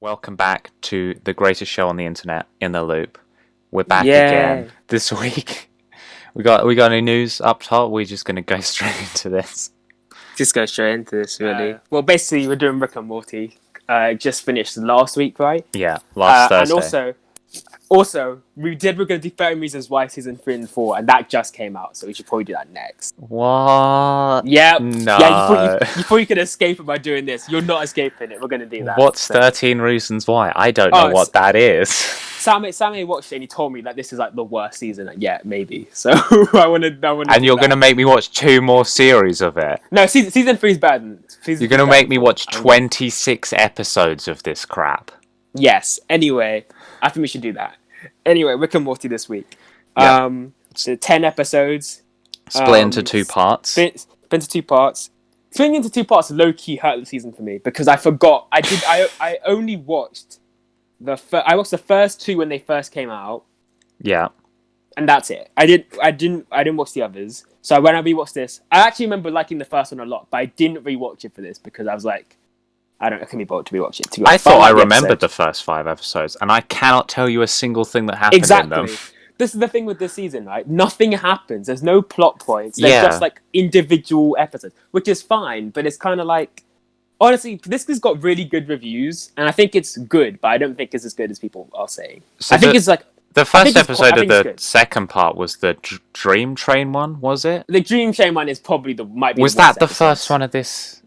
Welcome back to the greatest show on the internet, In the Loop. We're back Yeah. again this week. We got any news up top? We're just gonna go straight into this. Just go straight into this, really. Well, basically, we're doing Rick and Morty. Just finished last week, right? Yeah, last Thursday. And also, we're going to do 30 Reasons Why season 3 and 4, and that just came out, so we should probably do that next. What? Yeah. No. Yeah, you thought you could escape it by doing this. You're not escaping it. We're going to do that. What's 13 Reasons Why? I don't know what that is. Sam watched it and he told me that this is like the worst season yet, maybe. So I want to. And you're going to make me watch 2 more series of it? No, season 3 is better than You're going to make me watch 26 episodes of this crap. Yes. Anyway, I think we should do that. Anyway, Rick and Morty this week. Yeah. So 10 episodes. Split into 2 parts. Split into 2 parts. Splitting into 2 parts low-key hurt the season for me because I forgot. I only watched I watched the first 2 when they first came out. Yeah. And that's it. I didn't watch the others. So when I rewatched this, I actually remember liking the first one a lot, but I didn't rewatch it for this because I was like, I can't be bothered to rewatch it. I thought I remembered the first 5 episodes, and I cannot tell you a single thing that happened in them. This is the thing with this season, right? Nothing happens. There's no plot points. They're just like individual episodes, which is fine, but it's kind of like, honestly, this has got really good reviews, and I think it's good, but I don't think it's as good as people are saying. So I think it's like... The first episode of the second part was the Dream Train one, was it? The Dream Train one is probably might be Was that the first one of this?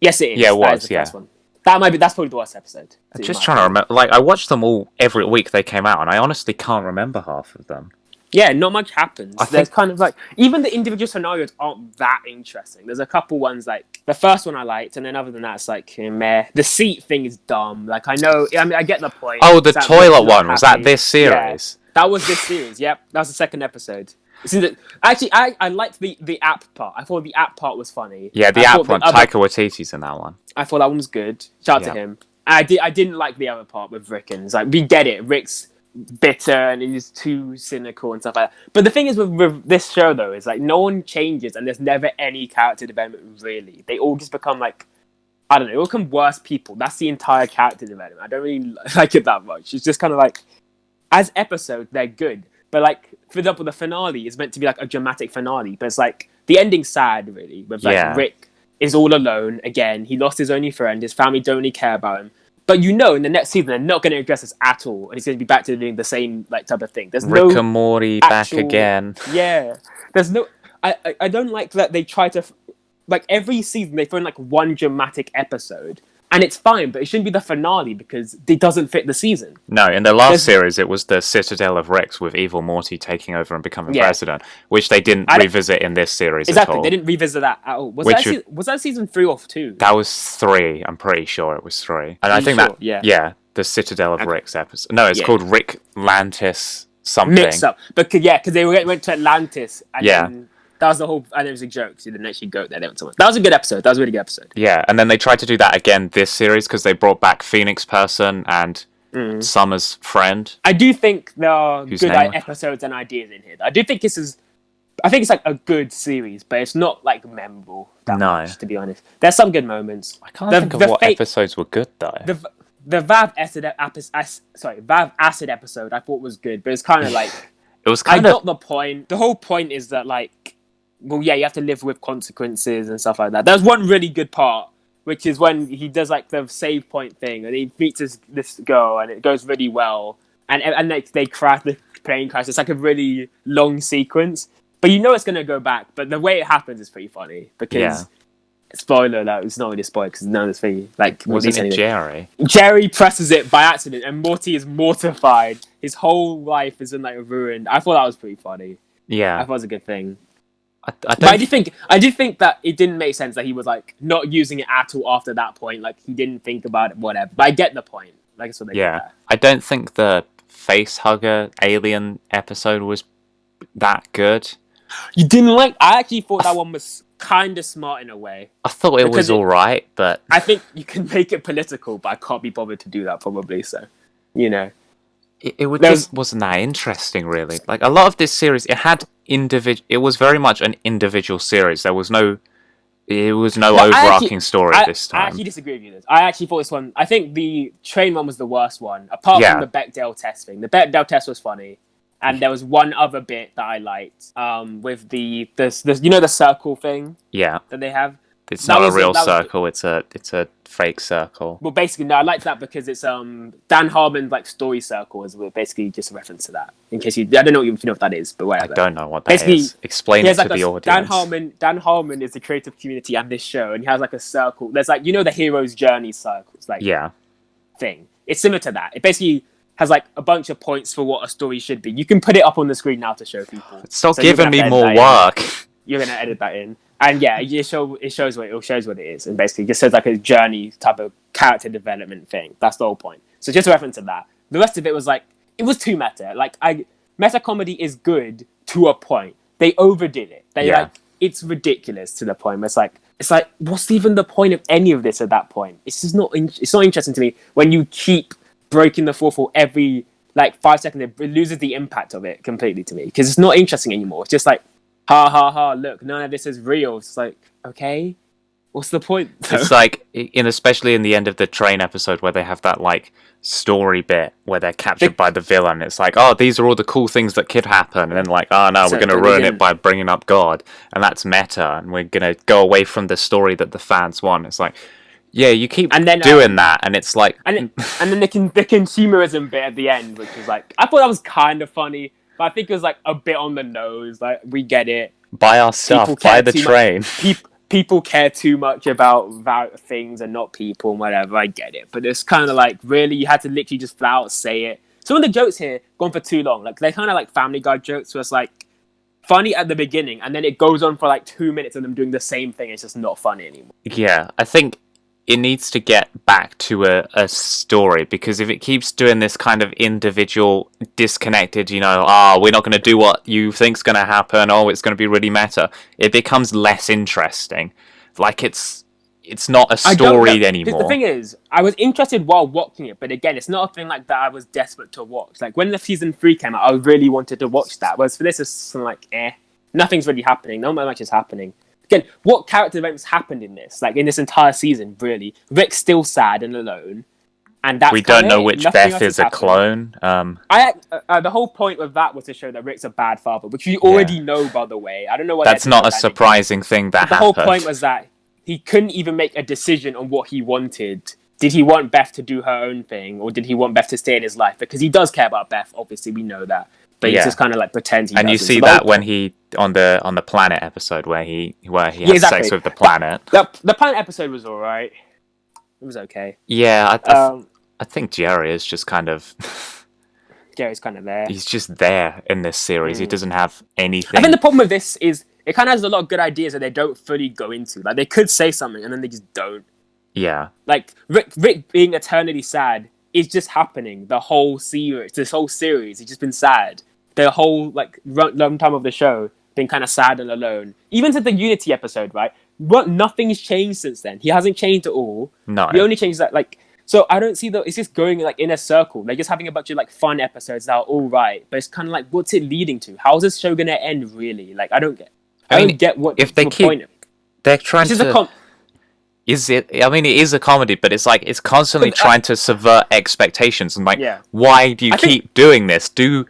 Yes, it is. Yeah, it was, yeah. First one. That's probably the worst episode. I'm just trying to remember. Like, I watched them all every week they came out, and I honestly can't remember half of them. Yeah, not much happens. There's kind of like... Even the individual scenarios aren't that interesting. There's a couple ones, like... The first one I liked, and then other than that, it's like, meh. The seat thing is dumb. Like, I get the point. Oh, the toilet one. Was that this series? Yeah, that was this series, yep. That was the second episode. Actually, I liked the app part. I thought the app part was funny. Yeah, the app one. Taika Waititi's in that one. I thought that one was good. Shout out to him. I didn't like the other part with Rick, and it's like, we get it. Rick's bitter and he's too cynical and stuff like that. But the thing is with this show, though, is like no one changes and there's never any character development, really. They all just become like, I don't know, they all become worse people. That's the entire character development. I don't really like it that much. It's just kind of like, as episodes, they're good. But like, for example, the finale is meant to be like a dramatic finale, but it's like, the ending's sad, really, with like Rick is all alone again. He lost his only friend. His family don't really care about him. But in the next season, they're not going to address this at all, and he's going to be back to doing the same like type of thing. There's Rick and Morty back again. Yeah, there's no. I don't like that they try to, like every season they throw in like one dramatic episode, and it's fine, but it shouldn't be the finale because it doesn't fit the season. No, in the last series, it was the Citadel of Rex with evil Morty taking over and becoming president, which they didn't revisit in this series at all. Exactly, they didn't revisit that at all. Was that season 3 or 2? That was 3. I'm pretty sure it was 3. And I think the Citadel of Rex episode. No, it's called Rick Lantis something. Mix up, because they went to Atlantis. And then that was the whole. And it was a joke. So they didn't actually go there. They went somewhere. That was a good episode. That was a really good episode. Yeah, and then they tried to do that again this series because they brought back Phoenix Person and Summer's friend. I do think there are good episodes and ideas in here. I do think this is. I think it's like a good series, but it's not like memorable that much, to be honest. There's some good moments. I can't think of what episodes were good though. The Vav acid episode I thought was good, but it's kind of like it was kind of. I got the point. The whole point is that like, well, yeah, you have to live with consequences and stuff like that. There's one really good part, which is when he does like the save point thing, and he meets this girl, and it goes really well, and they crash the plane crash. It's like a really long sequence. But you know it's going to go back. But the way it happens is pretty funny. Because, spoiler alert, it's not really a spoiler because none of this thing... Like, wasn't it Jerry? Jerry presses it by accident and Morty is mortified. His whole life is in like ruined. I thought that was pretty funny. Yeah. I thought it was a good thing. I did think that it didn't make sense that he was like not using it at all after that point. Like, he didn't think about it, whatever. But I get the point. Like, that's what they did there. I don't think the face hugger alien episode was that good. You didn't like... I actually thought that one was kind of smart in a way. I thought it was alright, but... I think you can make it political, but I can't be bothered to do that, probably, so... You know. It just wasn't that interesting, really. Like, a lot of this series, it had it was very much an individual series. There was no It was no overarching story this time. I actually disagree with you. This. I actually thought this one. I think the train one was the worst one, apart from the Bechdel test thing. The Bechdel test was funny, and there was one other bit that I liked. With the the circle thing. Yeah. That they have. It's not a real circle. It's a fake circle. Well, basically, no, I liked that because it's Dan Harmon's like story circle is basically just a reference to that. In case I don't know if you know what that is, but whatever. I don't know what that is. Explain it to the audience. Dan Harmon is the creative community and this show, and he has like a circle. There's like the hero's journey circles, like thing. It's similar to that. It basically has like a bunch of points for what a story should be. You can put it up on the screen now to show people. Stop giving me more work. You're gonna edit that in. And yeah, it shows what it is, and basically just says like a journey type of character development thing. That's the whole point. So just a reference to that. The rest of it was like it was too meta. Like meta comedy is good to a point. They overdid it. It's ridiculous to the point where it's like what's even the point of any of this at that point? It's just not. It's not interesting to me when you keep breaking the fourth wall every like 5 seconds. It loses the impact of it completely to me because it's not interesting anymore. It's just like. Ha ha ha, look, none of this is real. It's like, okay, what's the point? Though? It's like, especially in the end of the train episode where they have that, like, story bit where they're captured by the villain. It's like, oh, these are all the cool things that could happen. And then, like, oh, no, we're going to ruin it by bringing up God. And that's meta. And we're going to go away from the story that the fans want. It's like, yeah, you keep doing that. And it's like... And then the consumerism bit at the end, which was like, I thought that was kind of funny. But I think it was like a bit on the nose. Like we get it. Buy our stuff. Buy the train. People care too much about things and not people and whatever. I get it, but it's kind of like really you had to literally just flat out say it. Some of the jokes here gone for too long. Like they're kind of like Family Guy jokes, where it's like funny at the beginning and then it goes on for like 2 minutes of them doing the same thing. It's just not funny anymore. Yeah, I think it needs to get back to a story, because if it keeps doing this kind of individual disconnected, we're not going to do what you think's going to happen, it's going to be really meta, it becomes less interesting. Like it's not a story anymore. The thing is, I was interested while watching it, but again, it's not a thing like that I was desperate to watch. Like when the season 3 came out, I really wanted to watch that. Whereas for this, it's something like, nothing's really happening. Not much is happening. Again, what character events happened in this? Like in this entire season, really? Rick's still sad and alone, and that's we don't know which Beth is a clone. The whole point of that was to show that Rick's a bad father, which we already know, by the way. I don't know why that's not a surprising thing that happened. The whole point was that he couldn't even make a decision on what he wanted. Did he want Beth to do her own thing, or did he want Beth to stay in his life? Because he does care about Beth. Obviously, we know that. But he just kind of like pretends he doesn't. And you see that when he on the planet episode where he has sex with the planet. The planet episode was alright. It was okay. Yeah, I think Jerry is just kind of Jerry's kind of there. He's just there in this series. He doesn't have anything. I think the problem with this is it kind of has a lot of good ideas that they don't fully go into. Like they could say something and then they just don't. Yeah. Like Rick being eternally sad is just happening. This whole series, he's just been sad. The whole like long time of the show, been kind of sad and alone. Even to the Unity episode, right? Nothing's changed since then. He hasn't changed at all. No. The only change is that like. So I don't see it's just going like in a circle. They're just having a bunch of like fun episodes that are all right, but it's kind of like, what's it leading to? How's this show gonna end really? Like I don't get what if they keep. Point of. They're trying to. Is it? I mean, it is a comedy, but it's like it's constantly trying to subvert expectations. And like, why do you keep doing this? Do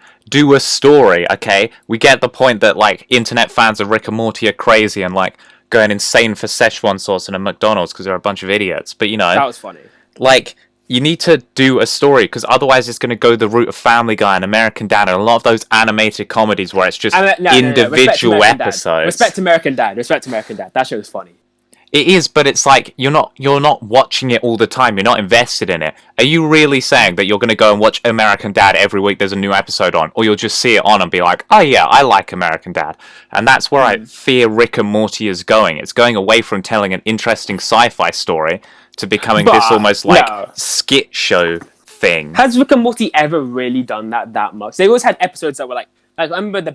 a story, okay? We get the point that like internet fans of Rick and Morty are crazy and like going insane for Szechuan sauce in a McDonald's because they're a bunch of idiots. But that was funny. Like, you need to do a story, because otherwise it's going to go the route of Family Guy and American Dad and a lot of those animated comedies where it's just individual episodes. Respect American Dad. That show is funny. It is, but it's like you're not watching it all the time. You're not invested in it. Are you really saying that you're going to go and watch American Dad every week there's a new episode on? Or you'll just see it on and be like, oh yeah, I like American Dad. And that's where I fear Rick and Morty is going. It's going away from telling an interesting sci-fi story to becoming this almost like skit show thing. Has Rick and Morty ever really done that much? They always had episodes that were like I remember the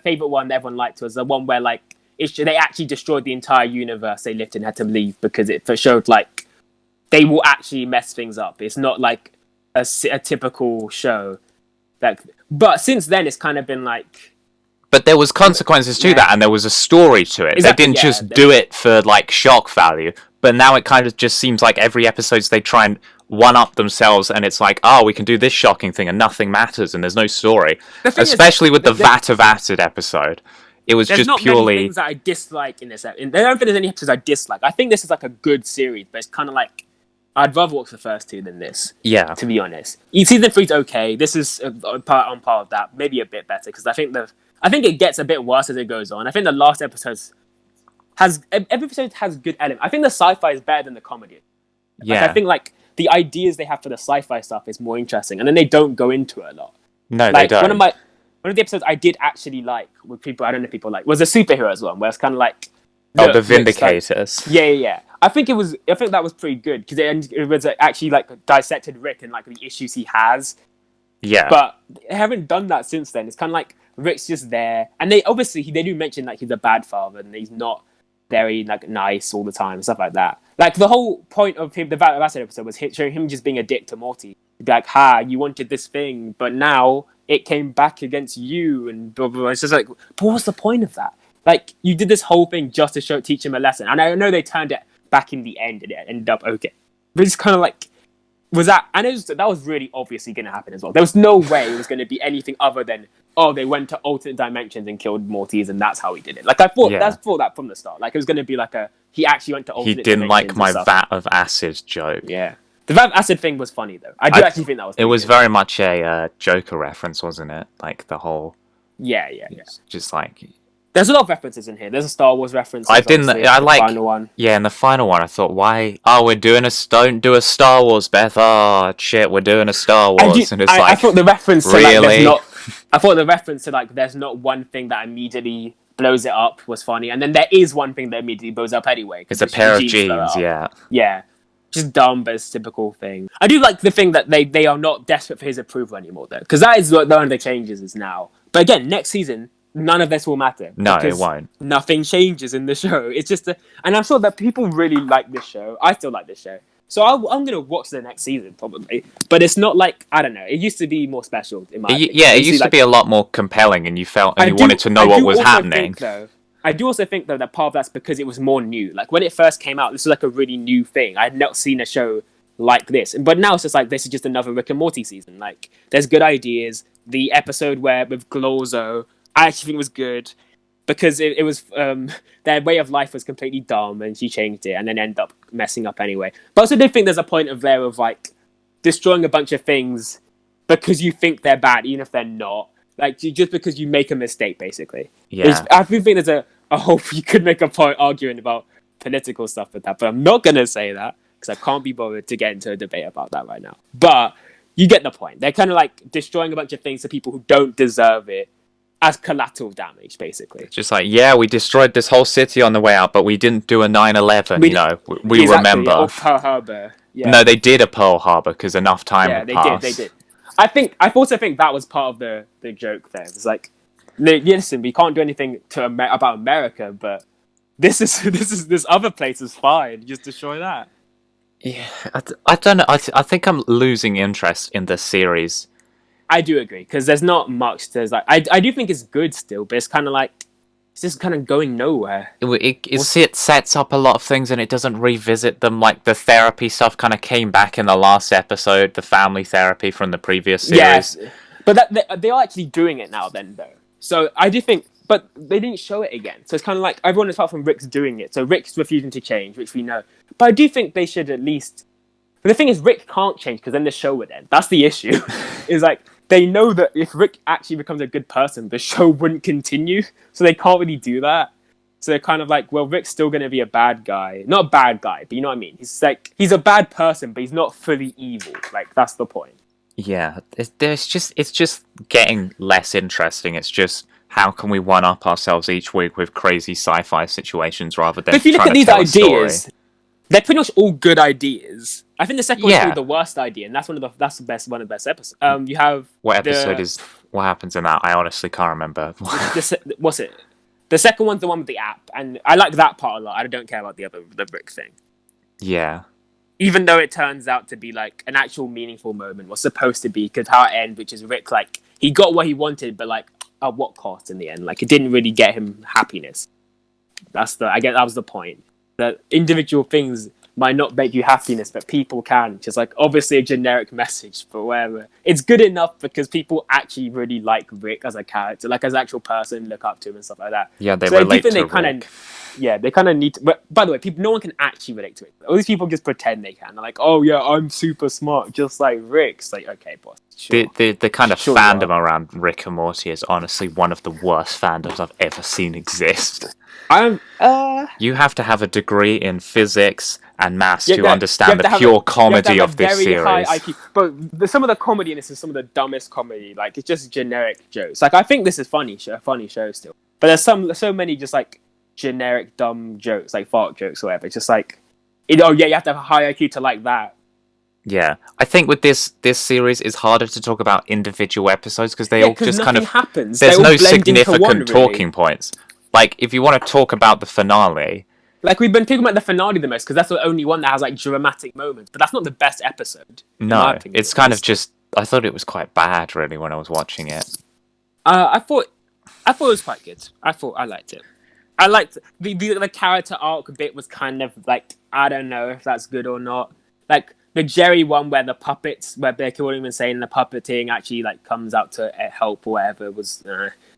favorite one that everyone liked was the one where like they actually destroyed the entire universe they lived in, had to leave because it showed like they will actually mess things up. It's not like a typical show. But since then, it's kind of been like But there was consequences to that, and there was a story to it. Exactly, they didn't yeah, just do it for like shock value. But now it kind of just seems like every episode they try and one up themselves, and it's like, oh, we can do this shocking thing, and nothing matters, and there's no story. Especially with the Vat of Acid episode, it was just not purely many things that I dislike in this. I don't think there's any episodes I dislike. I think this is like a good series, but it's kind of like I'd rather watch the first two than this. Yeah. To be honest, season 3's okay. This is on par of that, maybe a bit better because I think it gets a bit worse as it goes on. I think the last every episode has good elements. I think the sci-fi is better than the comedy. Yeah. Like, I think like the ideas they have for the sci-fi stuff is more interesting, and then they don't go into it a lot. No, like, they don't. One of the episodes I did actually like with people, I don't know if people like, was the superheroes one, where it's kind of like the Vindicators. Like, yeah. I think that was pretty good because it was actually like dissected Rick and like the issues he has. Yeah. But they haven't done that since then. It's kind of like Rick's just there, and they do mention like he's a bad father and he's not very like nice all the time and stuff like that. Like the whole point of him, the Vat of Acid episode was showing him just being a dick to Morty. He'd be like, you wanted this thing, but now it came back against you, and blah, blah, blah. It's just like, but what's the point of that? Like, you did this whole thing just to teach him a lesson. And I know they turned it back in the end, and it ended up okay. But it's kind of like, that was really obviously going to happen as well. There was no way it was going to be anything other than, they went to alternate dimensions and killed Mortys, and that's how he did it. Like, I thought that from the start. Like, it was going to be like he actually went to alternate dimensions. He didn't like my Vat of Acid joke. Yeah. The Vat of Acid thing was funny, though. I actually think that was funny. It was very much a Joker reference, wasn't it? Like, the whole... Yeah. Just like... There's a lot of references in here. There's a Star Wars reference. I final one. Yeah, in the final one, I thought, why? Oh, we're doing don't do a Star Wars, Beth. Oh, shit, we're doing a Star Wars. I thought the reference to really? I thought the reference to like there's not one thing that immediately blows it up was funny, and then there is one thing that immediately blows up anyway. It's a pair of jeans, yeah. Yeah. Just dumb, but it's a typical thing. I do like the thing that they are not desperate for his approval anymore, though, because that is what one of the changes is now. But again, next season, none of this will matter. No, it won't. Nothing changes in the show. It's just, and I'm sure that people really like this show. I still like this show, so I'm gonna watch the next season probably. But it's not like, I don't know. It used to be more special in my opinion. Yeah, it used to be a lot more compelling, and you wanted to know what was happening. I do also think, though, that part of that's because it was more new. Like, when it first came out, this was like a really new thing. I had not seen a show like this. But now it's just like, this is just another Rick and Morty season. Like, there's good ideas. The episode with Glorzo, I actually think was good. Because it was, their way of life was completely dumb, and she changed it, and then ended up messing up anyway. But I also do think there's a point of like, destroying a bunch of things because you think they're bad, even if they're not. Like, just because you make a mistake, basically. Yeah. I do think there's a whole... You could make a point arguing about political stuff with that, but I'm not going to say that, because I can't be bothered to get into a debate about that right now. But you get the point. They're kind of, like, destroying a bunch of things to people who don't deserve it as collateral damage, basically. Just like, yeah, we destroyed this whole city on the way out, but we didn't do a 9/11, We remember. Or Pearl Harbor. Yeah. No, they did a Pearl Harbor, because enough time had passed. They did. I also think that was part of the joke there. It's like, listen, we can't do anything about America, but this other place is fine. Just destroy that. Yeah, I don't know. I think I'm losing interest in this series. I do agree, because there's not much. There's like, I do think it's good still, but it's kind of like, it's just kind of going nowhere. It sets up a lot of things and it doesn't revisit them. Like the therapy stuff kind of came back in the last episode, the family therapy from the previous series. Yes, but they are actually doing it now then, though. So I do think, but they didn't show it again. So it's kind of like, everyone apart from Rick's doing it. So Rick's refusing to change, which we know. But I do think they should at least... But the thing is, Rick can't change, because then the show would end. That's the issue. Is like, they know that if Rick actually becomes a good person, the show wouldn't continue. So they can't really do that. So they're kind of like, well, Rick's still going to be a bad guy. Not a bad guy, but you know what I mean? He's like, he's a bad person, but he's not fully evil. Like, that's the point. Yeah, it's just getting less interesting. It's just, how can we one-up ourselves each week with crazy sci-fi situations rather than... But if you look at these ideas, they're pretty much all good ideas. I think the second one's probably the worst idea, and that's one of the best episodes. You have what happens in that? I honestly can't remember. What's it? The second one's the one with the app, and I like that part a lot. I don't care about the Rick thing. Yeah. Even though it turns out to be like an actual meaningful moment, was supposed to be, because how it ends, which is Rick, like, he got what he wanted, but like, at what cost in the end? Like, it didn't really get him happiness. I guess that was the point. That individual things might not make you happiness, but people can. Just like, obviously a generic message, but whatever. It's good enough because people actually really like Rick as a character, like as an actual person, look up to him and stuff like that. Yeah, they relate to Rick. Yeah, they kind of need to... But, by the way, no one can actually relate to it. All these people just pretend they can. They're like, oh yeah, I'm super smart, just like Rick. It's like, okay, boss. Sure. The kind of fandom around Rick and Morty is honestly one of the worst fandoms I've ever seen exist. You have to have a degree in physics and maths to understand the pure comedy of this series. High IQ. But some of the comedy in this is some of the dumbest comedy. Like, it's just generic jokes. Like, I think this is a funny show still. But there's so many just like generic dumb jokes, like fart jokes or whatever. It's just like, you have to have a high IQ to like that. Yeah, I think with this series, it's harder to talk about individual episodes because they all just kind of happens. There's no significant talking points. Like, if you want to talk about the finale, like we've been talking about the finale the most because that's the only one that has like dramatic moments. But that's not the best episode. No, it's kind of just. I thought it was quite bad, really, when I was watching it. I thought it was quite good. I liked it. I liked the character arc bit was kind of like, I don't know if that's good or not. Like the Jerry one where the puppets, where they're calling and saying the puppeting actually like comes out to help or whatever was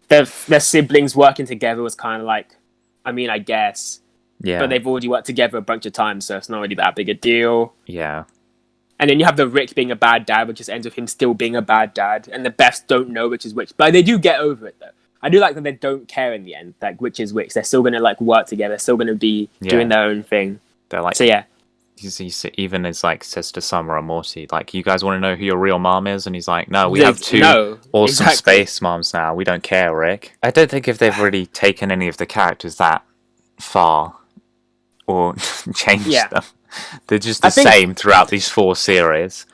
their siblings working together was kind of like, I mean, I guess. Yeah. But they've already worked together a bunch of times, so it's not really that big a deal. Yeah. And then you have the Rick being a bad dad, which just ends with him still being a bad dad, and the Beths don't know which is which. But they do get over it though. I do like that they don't care in the end, like which is which. They're still gonna like work together. They're still gonna be doing their own thing. They're like, so yeah. Even as like says to Summer and Morty, like, you guys want to know who your real mom is? And he's like, no, we have two awesome space moms now. We don't care, Rick. I don't think if they've really taken any of the characters that far or changed them. They're just the same throughout these 4 series.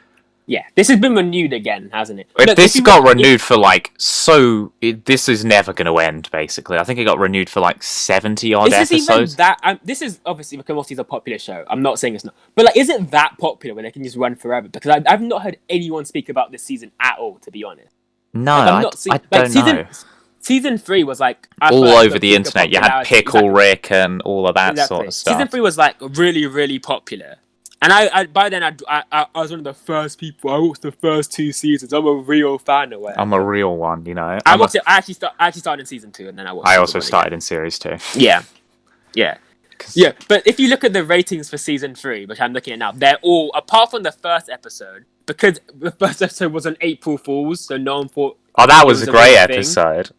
Yeah, this has been renewed again, hasn't it? Look, this got renewed for like this is never going to end. Basically, I think it got renewed for like 70 odd episodes. This is obviously because Morty's a popular show. I'm not saying it's not, but like, is it that popular where they can just run forever? Because I've not heard anyone speak about this season at all, to be honest. No, I don't know. Season 3 was like all over the internet. You had Pickle Rick and all of that sort of stuff. Season 3 was like really, really popular. And I by then I was one of the first people. I watched the first 2 seasons. I'm a real fan of it. I'm a real one, you know. I actually started in season 2, and then I also started in series 2. Yeah. But if you look at the ratings for season 3, which I'm looking at now, they're all, apart from the first episode, because the first episode was on April Fools, so no one thought. Oh, that was a great episode.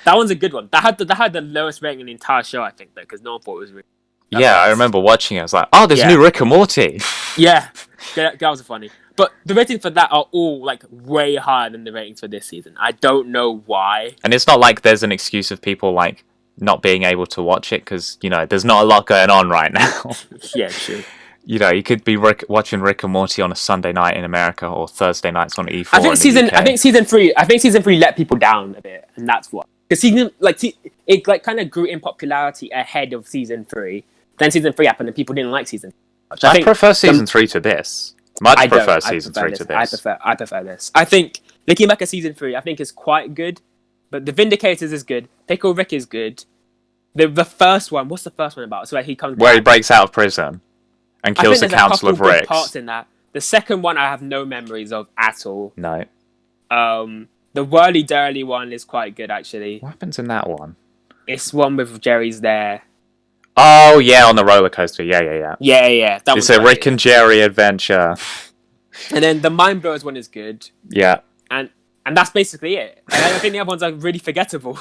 That one's a good one. That had the lowest rating in the entire show, I think, though, because no one thought it was really. I remember watching it. I was like, oh, there's new Rick and Morty. Yeah, that was funny. But the ratings for that are all like way higher than the ratings for this season. I don't know why. And it's not like there's an excuse of people like not being able to watch it because, you know, there's not a lot going on right now. Yeah, true. You know, you could be watching Rick and Morty on a Sunday night in America or Thursday nights on E4. I think season 3 let people down a bit, and that's what. Because it kind of grew in popularity ahead of season 3. Then season 3 happened and people didn't like season 3. I prefer season 3 to this. I prefer season 3 to this. I prefer this. I think, looking back at season 3, I think it's quite good. But The Vindicators is good. Pickle Rick is good. The first one, what's the first one about? So where he comes where he breaks out of prison and kills the Council of Ricks. Parts in that. The second one I have no memories of at all. No. The Whirly Dirly one is quite good, actually. What happens in that one? It's one with Jerry's there. Oh, yeah, on the roller coaster. Yeah. Yeah. It's a Rick and Jerry adventure. And then the Mind Blowers one is good. Yeah. And that's basically it. And I think the other ones are really forgettable.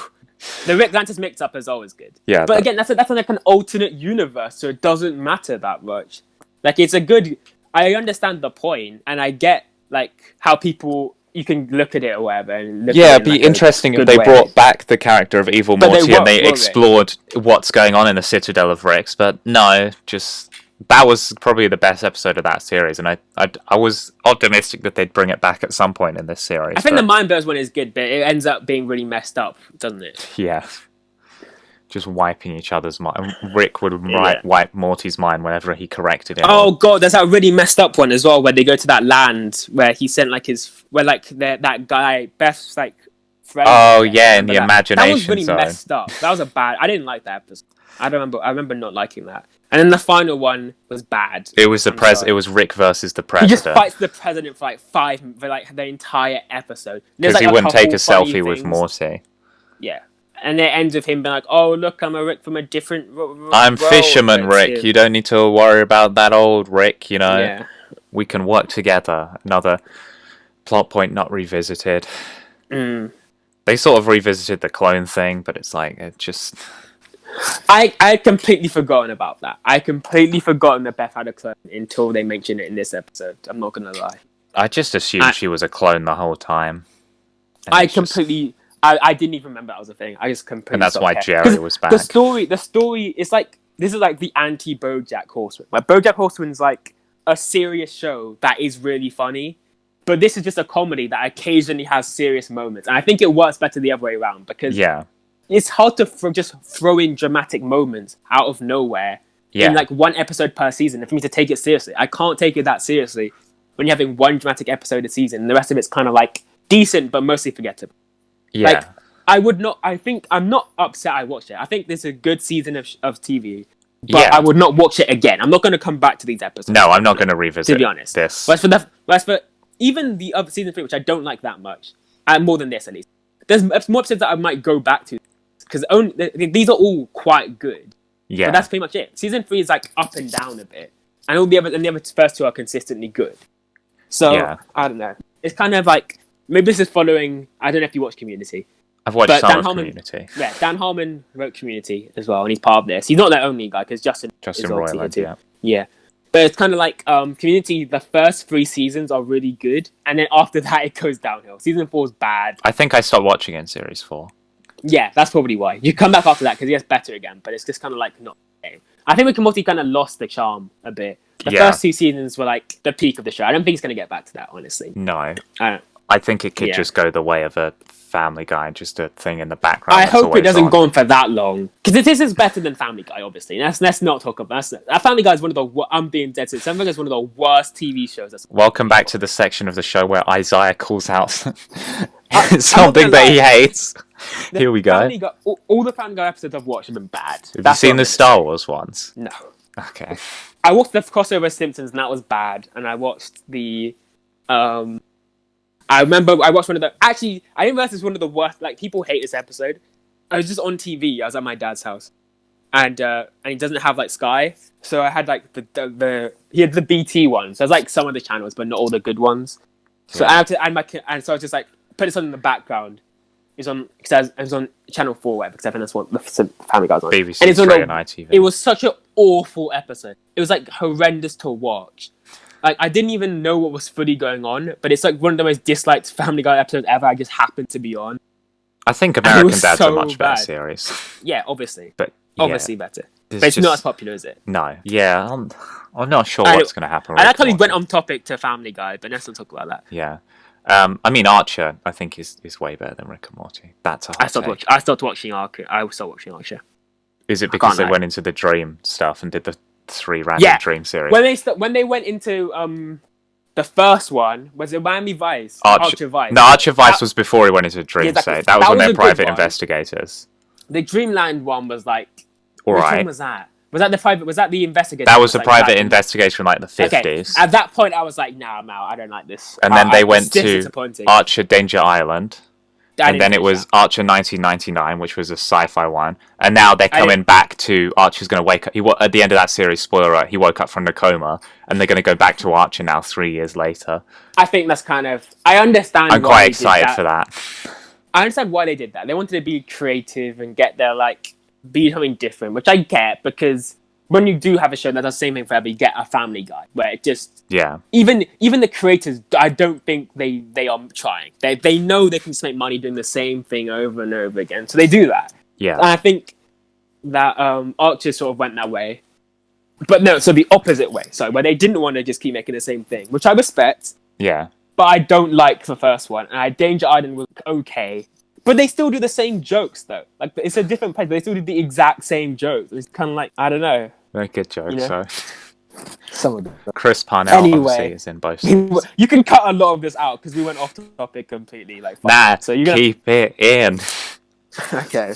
The Rick Atlantis mix-up is always good. Yeah. But again, that's like an alternate universe, so it doesn't matter that much. Like, it's a good... I understand the point, and I get, like, how people... You can look at it or whatever. And it'd be interesting if they brought back the character of Evil Morty and they explored what's going on in the Citadel of Ricks. But no, that was probably the best episode of that series, and I was optimistic that they'd bring it back at some point in this series. I think the Mind Blowers one is good, but it ends up being really messed up, doesn't it? Yeah. Just wiping each other's mind. Rick would wipe Morty's mind whenever he corrected him. Oh god, there's that really messed up one as well, where they go to that land where he sent like that guy, Beth's like friend. Oh yeah, in the that. imagination That was really zone. messed up. That was I didn't like that episode. I remember not liking that. And then the final one was bad. It was It was Rick versus the He president. just fights the president for like the entire episode. Because like he wouldn't take a funny selfie with things. Morty. Yeah. And it ends with him being like, "Oh, look, I'm a Rick from a different I'm Fisherman Rick. You don't need to worry about that old Rick, you know. Yeah. We can work together." Another plot point not revisited. They sort of revisited the clone thing, but it's like, it just... I had completely forgotten about that. I completely forgotten that Beth had a clone until they mentioned it in this episode. I'm not going to lie. I just assumed she was a clone the whole time. I didn't even remember that was a thing. I just completely... And that's why Jerry was back. The story is like... This is like the anti-BoJack Horseman. Like, BoJack Horseman's like a serious show that is really funny. But this is just a comedy that occasionally has serious moments. And I think it works better the other way around. Because it's hard to just throw in dramatic moments out of nowhere in like one episode per season. And for me to take it seriously. I can't take it that seriously when you're having one dramatic episode a season. And the rest of it's kind of like decent, but mostly forgettable. Yeah. Like, I'm not upset I watched it. I think this is a good season of TV. But I would not watch it again. I'm not going to come back to these episodes. No, I'm not going to revisit, to be honest, this. But for even the other season 3, which I don't like that much, more than this at least, there's more episodes that I might go back to because these are all quite good. Yeah, but that's pretty much it. Season 3 is like up and down a bit, and all the other first 2 are consistently good. So I don't know. It's kind of like maybe this is following. I don't know if you watch Community. I've watched some of Community. Yeah, Dan Harmon wrote Community as well, and he's part of this. He's not the only guy because Justin Roiland too. Yeah. But it's kind of like Community, the first 3 seasons are really good, and then after that it goes downhill. Season 4 is bad. I think I stopped watching in Series 4. Yeah, that's probably why. You come back after that because it gets better again, but it's just kind of like not the same. I think Rick and Morty kind of lost the charm a bit. The first 2 seasons were like the peak of the show. I don't think it's going to get back to that, honestly. No. I think it could just go the way of a Family Guy, just a thing in the background. I hope it doesn't go on for that long. Because this is better than Family Guy, obviously. Let's not talk about that. Family Guy is one of the... I'm being dead serious. Family Guy is one of the worst TV shows. Welcome back to the section of the show where Isaiah calls out something that he hates. Here we go. Guy, all the Family Guy episodes I've watched have been bad. Have you seen the Star Wars ones? No. Okay. I watched the crossover Simpsons and that was bad. And I watched the... I remember I watched one of the... Actually, I didn't realize it's one of the worst... Like, people hate this episode. I was just on TV. I was at my dad's house. And he doesn't have, like, Sky. So I had, like, he had the BT one. So it was, like, some of the channels, but not all the good ones. So I had to... And so I was just, like, put this on in the background. It was on Channel 4, whatever, because I think that's what the Family Guy's on. BBC and it's on ITV. It was such an awful episode. It was, like, horrendous to watch. Like, I didn't even know what was fully going on, but it's like one of the most disliked Family Guy episodes ever. I just happened to be on. I think American Dad's a much better series. Yeah, obviously. But obviously better. But it's not as popular, is it? No. Yeah, I'm not sure what's going to happen. I actually went on topic to Family Guy, but let's not talk about that. Yeah. I mean, Archer, I think, is way better than Rick and Morty. That's a hot take. I stopped watching Archer. I stopped watching Archer. Is it because they went into the dream stuff and did the 3 random dream series? When they went into the first one, was it Miami Vice? Archer Vice. No, Archer Vice was before he went into dream state. That was when they're private investigators. The Dreamland one was like... All right. Which one was that? Was that the investigator? That was the private investigation in like the 50s. Okay. At that point, I was like, nah, I'm out. I don't like this. And then they went to Archer Danger Island. And then it was Archer 1999, which was a sci-fi one. And now they're coming back to Archer's going to wake up. At the end of that series, spoiler alert, he woke up from the coma. And they're going to go back to Archer now 3 years later. I think that's kind of... I understand I'm quite excited for that. I understand why they did that. They wanted to be creative and get their, like... Be something different, which I get, because when you do have a show that does the same thing forever, you get a Family Guy, where it just... Yeah. Even the creators, I don't think they are trying. They know they can just make money doing the same thing over and over again, so they do that. Yeah. And I think that Archer sort of went that way. But no, so the opposite way. So where they didn't want to just keep making the same thing, which I respect. Yeah. But I don't like the first one. And Danger Island was okay. But they still do the same jokes, though. Like, it's a different place, but they still do the exact same jokes. It's kind of like, I don't know. Very good jokes, so. Some of them. Chris Parnell Anyway. obviously is in both seasons. You can cut a lot of this out because we went off topic completely. Like, Nah, so you're gonna... keep it in. Okay.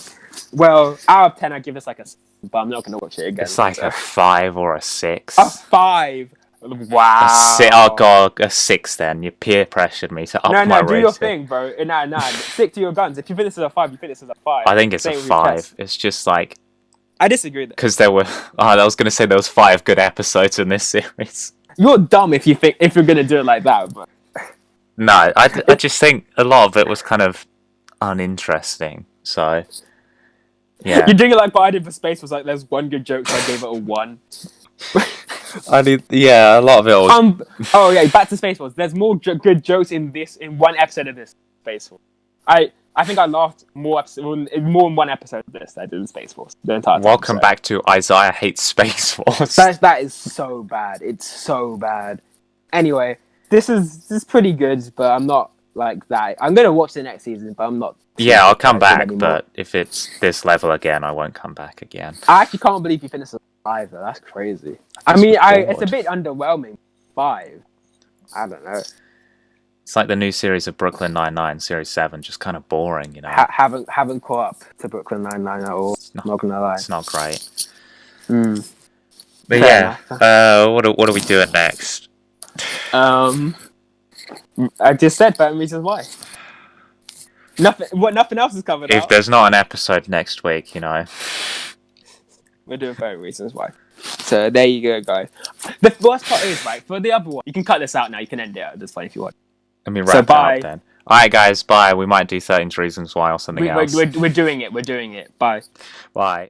Well, out of 10, I give this like a 7, but I'm not gonna watch it again. It's like a 5 or a 6. A 5. Wow. Oh god, a 6 then. You peer pressured me to up my No, do rating. your thing, bro. Nah. Stick to your guns. If you think this is a 5, you think this is a 5. I think it's Say a it with your 5. chest. It's just like... I disagree with that. Because there were... I was going to say there was 5 good episodes in this series. You're dumb if you're gonna do it like that, but... No, I just think a lot of it was kind of uninteresting, so... Yeah. You're doing it like what I did for Space, was like, there's one good joke, so I gave it a 1. Yeah, a lot of it was... Oh yeah, back to Space Force. There's more good jokes in one episode of this Space Force. I think I laughed more in one episode of this than I did in Space Force. The entire time. Welcome back to Isaiah Hates Space Force. That is so bad. It's so bad. Anyway, this is pretty good, but I'm not like that. I'm gonna watch the next season, but I'm not. Yeah, I'll come back, but if it's this level again, I won't come back again. I actually can't believe you finished 5 though. That's crazy. It's a bit underwhelming. 5. I don't know. It's like the new series of Brooklyn Nine-Nine, Series 7, just kind of boring, you know. Haven't caught up to Brooklyn Nine-Nine at all. Not gonna lie. It's not great. Mm. But yeah, what are we doing next? I just said 13 Reasons Why. Nothing else is covered If out. there's not an episode next week, you know. We're doing 13 Reasons Why. So there you go, guys. The worst part is, right, for the other one, you can cut this out now. You can end it at this point if you want. Let me wrap it up then. Alright guys, bye. We might do 13 Reasons Why or something else. We're doing it. Bye. Bye.